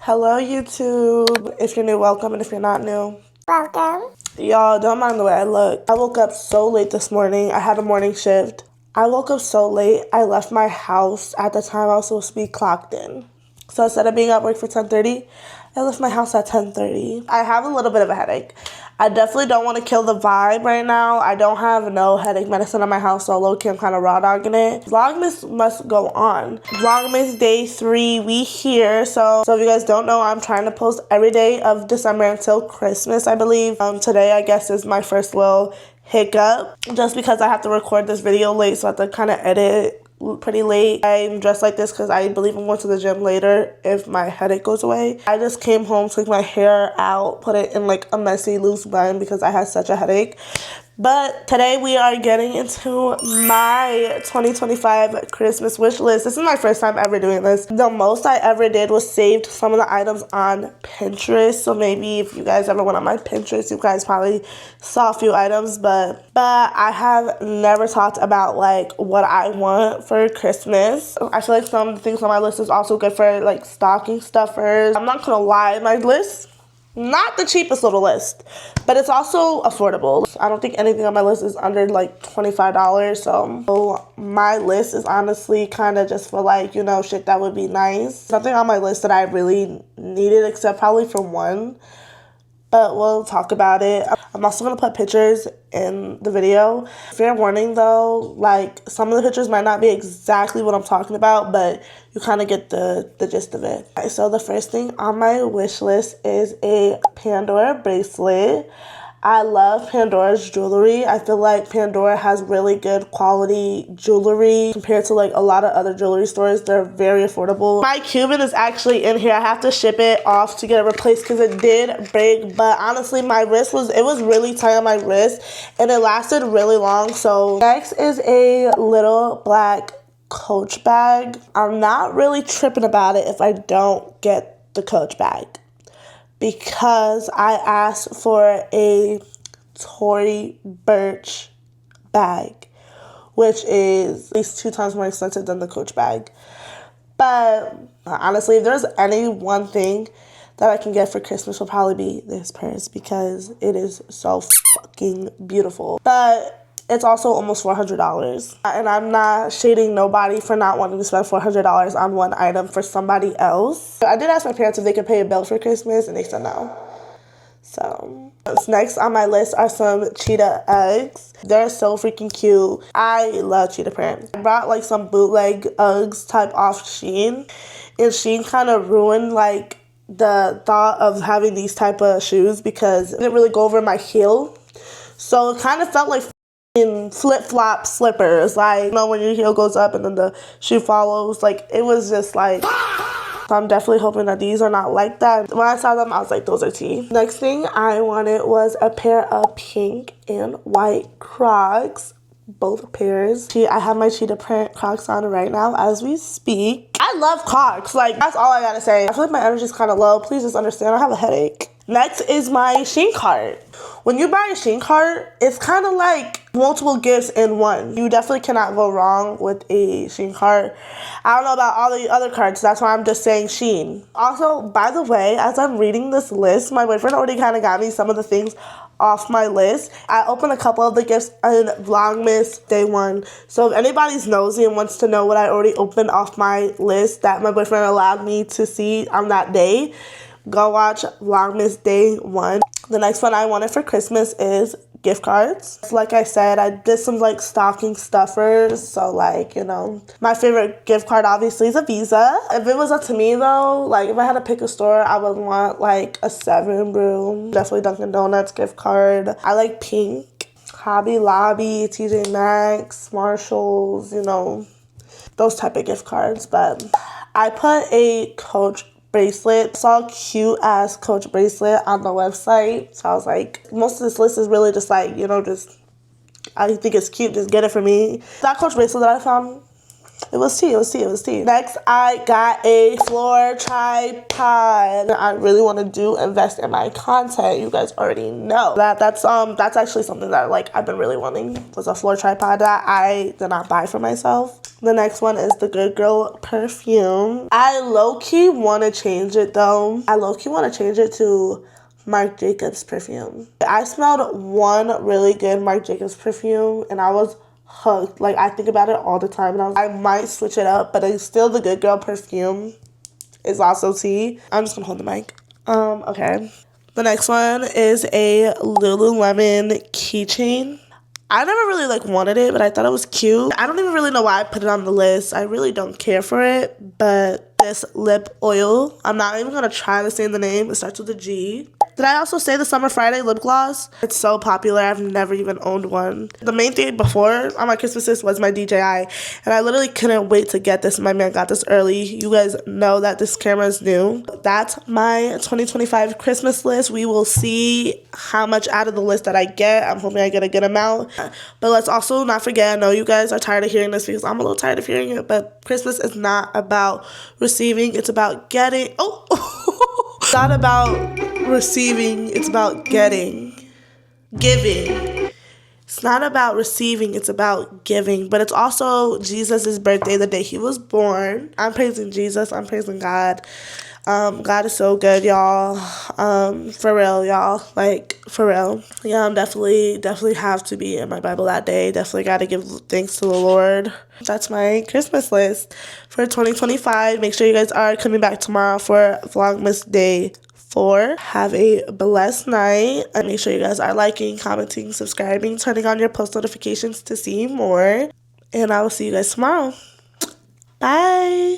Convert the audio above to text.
Hello YouTube. If you're new, welcome, and if you're not new, welcome. Y'all, don't mind the way I look. I woke up so late this morning. I had a morning shift. I woke up so late. I left my house at the time I was supposed to be clocked in. So instead of being at work for 10:30, I left my house at 10:30. I have a little bit of a headache. I definitely don't want to kill the vibe right now. I don't have no headache medicine in my house, so low-key I'm kind of raw dogging it. Vlogmas must go on. Vlogmas day 3, we here. So if you guys don't know, I'm trying to post every day of December until Christmas, I believe. Today, I guess, is my first little hiccup, just because I have to record this video late, so I have to kind of edit pretty late. I'm dressed like this because I believe I'm going to the gym later if my headache goes away. I just came home, took my hair out, put it in like a messy loose bun because I had such a headache. But today we are getting into my 2025 Christmas wish list. This is my first time ever doing this. The most I ever did was saved some of the items on Pinterest. So maybe if you guys ever went on my Pinterest, you guys probably saw a few items. But I have never talked about like what I want for Christmas. I feel like some of the things on my list is also good for like stocking stuffers. I'm not gonna lie, my list, not the cheapest little list, but it's also affordable. I don't think anything on my list is under like $25, so my list is honestly kind of just for like, you know, shit that would be nice. Nothing on my list that I really needed except probably for one, but we'll talk about it. I'm also going to put pictures in the video. Fair warning though, like some of the pictures might not be exactly what I'm talking about, but you kind of get the gist of it. Okay, so the first thing on my wish list is a Pandora bracelet. I love Pandora's jewelry. I feel like Pandora has really good quality jewelry compared to like a lot of other jewelry stores. They're very affordable. My Cuban is actually in here. I have to ship it off to get it replaced because it did break. But honestly, my wrist was really tight on my wrist and it lasted really long. So next is a little black Coach bag. I'm not really tripping about it if I don't get the Coach bag, because I asked for a Tory Burch bag, which is at least 2 times more expensive than the Coach bag. But honestly, if there's any one thing that I can get for Christmas, will probably be this purse because it is so fucking beautiful. But it's also almost $400. And I'm not shading nobody for not wanting to spend $400 on one item for somebody else. I did ask my parents if they could pay a bill for Christmas, and they said no. So next on my list are some cheetah eggs. They're so freaking cute. I love cheetah print. I brought like some bootleg Uggs type off Shein, and Shein kind of ruined like the thought of having these type of shoes because it didn't really go over my heel. So it kind of felt like in flip-flop slippers, like, you know, when your heel goes up and then the shoe follows. Like, it was just like, so I'm definitely hoping that these are not like that. When I saw them, I was like, those are tea. Next thing I wanted was a pair of pink and white Crocs, both pairs. I have my cheetah print Crocs on right now as we speak. I love Crocs, like, that's all I gotta say. I feel like my energy is kind of low. Please just understand, I have a headache. Next is my Shein cart. When you buy a Shein cart, it's kind of like multiple gifts in one. You definitely cannot go wrong with a Shein cart. I don't know about all the other carts, that's why I'm just saying Shein. Also, by the way, as I'm reading this list, my boyfriend already kind of got me some of the things off my list. I opened a couple of the gifts in Vlogmas day 1. So if anybody's nosy and wants to know what I already opened off my list that my boyfriend allowed me to see on that day, go watch Vlogmas day 1. The next one I wanted for Christmas is gift cards. Like I said, I did some like stocking stuffers. So like, you know, my favorite gift card obviously is a Visa. If it was up to me though, like if I had to pick a store, I would want like a 7 Brew. Definitely Dunkin' Donuts gift card. I like pink. Hobby Lobby, TJ Maxx, Marshalls, you know, those type of gift cards. But I put a Coach bracelet. Saw a cute ass Coach bracelet on the website, so I was like, most of this list is really just like, you know, just I think it's cute, just get it for me. That Coach bracelet that I found, It was tea. It was tea. It was tea. Next, I got a floor tripod. I really want to invest in my content. You guys already know that's actually something that like I've been really wanting, was a floor tripod that I did not buy for myself. The next one is the Good Girl perfume. I low-key want to change it though. I low-key want to change it to Marc Jacobs perfume. I smelled one really good Marc Jacobs perfume and I was hooked. Like, I think about it all the time and I might switch it up, but it's still the Good Girl perfume. Is also tea. I'm just gonna hold the mic. Okay. The next one is a Lululemon keychain. I never really like wanted it, but I thought it was cute. I don't even really know why I put it on the list. I really don't care for it, but this lip oil, I'm not even gonna try to say the name. It starts with a G. Did I also say the Summer Friday lip gloss? It's so popular. I've never even owned one. The main thing before on my Christmas list was my DJI, and I literally couldn't wait to get this. My man got this early. You guys know that this camera is new. That's my 2025 Christmas list. We will see how much out of the list that I get. I'm hoping I get a good amount. But let's also not forget, I know you guys are tired of hearing this because I'm a little tired of hearing it, but Christmas is not about receiving. It's about getting. It's not about receiving, it's about giving. It's not about receiving, it's about giving. But it's also Jesus' birthday, the day he was born. I'm praising Jesus, I'm praising God. God is so good, y'all. For real, y'all. Like, for real. Yeah, I'm definitely have to be in my Bible that day. Definitely got to give thanks to the Lord. That's my Christmas list for 2025. Make sure you guys are coming back tomorrow for Vlogmas Day 4. Have a blessed night. And make sure you guys are liking, commenting, subscribing, turning on your post notifications to see more. And I will see you guys tomorrow. Bye.